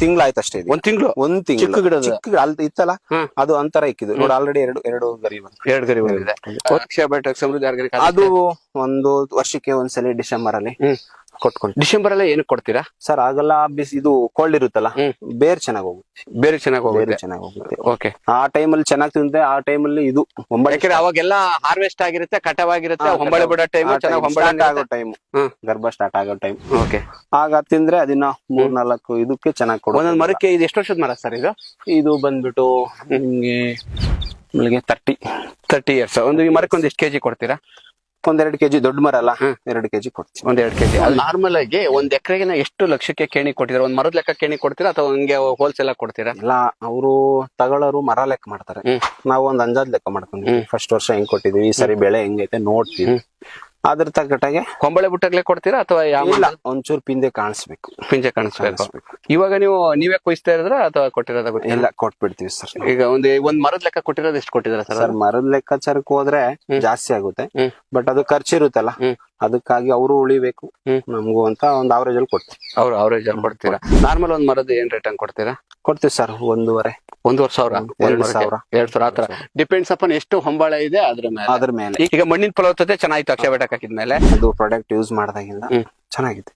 ತಿಂಗಳಾಯ್ತು ಅಷ್ಟೇ. ಒಂದ್ ತಿಂಗಳು ಚಿಕ್ಕ ಗಿಡದ ಚಿಕ್ಕ ಅಲ್ಲಿ ಇತ್ತಲ್ಲ ಅದು ಅಂತರ ಇಕ್ಕಿದ್ದು ನೋಡಿ. ಆಲ್ರೆಡಿ ಎರಡು ಗರಿ ಬಂತು. 2 ಗರಿ ಬಂದಿದೆ. ಅಕ್ಷಯ ಬಯೋಟೆಕ್ ಸಮೃದ್ಧಿ ಆರ್ಗಾನಿಕ್ ಅದು ಒಂದು ವರ್ಷಕ್ಕೆ ಒಂದ್ಸಲಿ ಡಿಸೆಂಬರ್ ಅಲ್ಲಿ ಕೊಟ್ಕೊಂಡು. ಡಿಸೆಂಬರ್ ಅಲ್ಲೇ ಏನಕ್ಕೆ ಕೊಡ್ತೀರಾ ಸರ್? ಆಗಲ್ಲ ಇದು ಕೋಲ್ಡ್ ಇರುತ್ತಲ್ಲ, ಬೇರೆ ಚೆನ್ನಾಗಿ ಹೋಗುತ್ತೆ. ಬೇರೆ ಚೆನ್ನಾಗಿ ಹೋಗುತ್ತೆ. ಓಕೆ. ಆ ಟೈಮಲ್ಲಿ ಚೆನ್ನಾಗಿ ತಿಂದ್ರೆ ಆ ಟೈಮಲ್ಲಿ ಇದು ಯಾಕಂದ್ರೆ ಅವಾಗೆಲ್ಲ ಹಾರ್ವೆಸ್ಟ್ ಆಗಿರುತ್ತೆ, ಕಟಾವಾಗಿರುತ್ತೆ, ಹೊಂಬಳೆ ಬಿಡೋ ಟೈಮ್, ಚೆನ್ನಾಗಿ ಹೊಂಬಳೆ ಆಗೋ ಟೈಮ್, ಗರ್ಭ ಸ್ಟಾರ್ಟ್ ಆಗೋ ಟೈಮ್. ಓಕೆ. ಆಗ ತಿಂದ್ರೆ ಅದನ್ನ 3-4 ಇದಕ್ಕೆ ಚೆನ್ನಾಗಿ ಕೊಡುತ್ತೆ. ಒಂದೊಂದು ಮರಕ್ಕೆ ಇದು ಎಷ್ಟು ವರ್ಷದ ಮರ ಸರ್ ಇದು? ಇದು ಬಂದ್ಬಿಟ್ಟು ನಿಮ್ಗೆ 30 years. ಒಂದು ಈ ಮರಕ್ಕೆ ಒಂದ್ ಎಷ್ಟು ಕೆಜಿ ಕೊಡ್ತೀರಾ? 1-2 ಕೆಜಿ. ದೊಡ್ಡ ಮರ ಅಲ್ಲ, 2 ಕೆಜಿ ಕೊಡ್ತೀವಿ. 1-2 ಕೆಜಿ. ನಾರ್ಮಲ್ ಆಗಿ ಒಂದ್ ಎಕರೆಗೆ ಎಷ್ಟು ಲಕ್ಷಕ್ಕೆ ಕೇಣಿ ಕೊಡ್ತೀರಾ? ಒಂದ್ ಮರದ ಲೆಕ್ಕ ಕೇಣಿ ಕೊಡ್ತೀರಾ ಅಥವಾ ಹಂಗೆ ಹೋಲ್ಸೇಲ್ ಆಗಿ ಕೊಡ್ತೀರಾ? ಇಲ್ಲ, ಅವರು ತಗೊಳ್ಳೋರು ಮರ ಲೆಕ್ಕ ಮಾಡ್ತಾರೆ, ನಾವು ಒಂದ್ ಅಂದಾಜ್ ಲೆಕ್ಕ ಮಾಡ್ಕೊಂಡ್ವಿ. ಫಸ್ಟ್ ವರ್ಷ ಹೆಂಗ್ ಕೊಟ್ಟಿದೀವಿ, ಈ ಸರಿ ಬೆಳೆ ಹೆಂಗೈತೆ ನೋಡ್ತೀವಿ. ಅದ್ರ ತಕ್ಕಟ್ಟಾಗೆ ಕೊಂಬಳೆ ಬುಟ್ಟಗ್ಲೆ ಕೊಡ್ತೀರಾ ಅಥವಾ ಇಲ್ಲ ಒಂಚೂರು ಪಿಂದೆ ಕಾಣಿಸ್ಬೇಕು, ಪಿಂಜೆ ಕಾಣಿಸ್ಬೇಕು. ಇವಾಗ ನೀವೇ ಕೊಯ್ಸ್ತಾ ಇರೋದ್ರ ಅಥವಾ ಕೊಟ್ಟಿರೋದ? ಇಲ್ಲ, ಕೊಟ್ಬಿಡ್ತೀವಿ ಸರ್. ಈಗ ಒಂದ್ ಮರದ ಲೆಕ್ಕ ಕೊಟ್ಟಿರೋದು ಎಷ್ಟು ಕೊಟ್ಟಿದ್ರ ಸರ್? ಮರದ ಲೆಕ್ಕಾಚಾರಕ್ಕೆ ಹೋದ್ರೆ ಜಾಸ್ತಿ ಆಗುತ್ತೆ, ಬಟ್ ಅದು ಖರ್ಚಿರುತ್ತಲ್ಲ, ಅದಕ್ಕಾಗಿ ಅವರು ಉಳಿಬೇಕು ನಮಗೂ ಅಂತ ಒಂದ್ ಅವರೇಜ್ ಅಲ್ಲಿ ಕೊಡ್ತೀವಿ. ಅವರೇಜ್ ಅಲ್ಲಿ ಕೊಡ್ತೀರಾ? ನಾರ್ಮಲ್ ಒಂದ್ ಮರದ ಏನ್ ರೇಟ್ ಹಂಗ್ ಕೊಡ್ತೀರಾ? ಕೊಡ್ತೀವಿ ಸರ್. 1,500 2,000 ಆತರ ಡಿಪೆಂಡ್ಸ್ ಅಪಾನ್ ಎಷ್ಟು ಹೊಂಬಾಳೆ ಇದೆ ಅದ್ರ ಮೇಲೆ. ಈಗ ಮಣ್ಣಿನ ಫಲವತ್ತತೆ ಚೆನ್ನಾಗಿತ್ತು ಅಕ್ಷಯ ಬಯೋಟೆಕ್ ಹಾಕಿದ್ಮೇಲೆ? ಅದು ಪ್ರಾಡಕ್ಟ್ ಯೂಸ್ ಮಾಡಿದಾಗಿಂದ ಚೆನ್ನಾಗಿದೆ.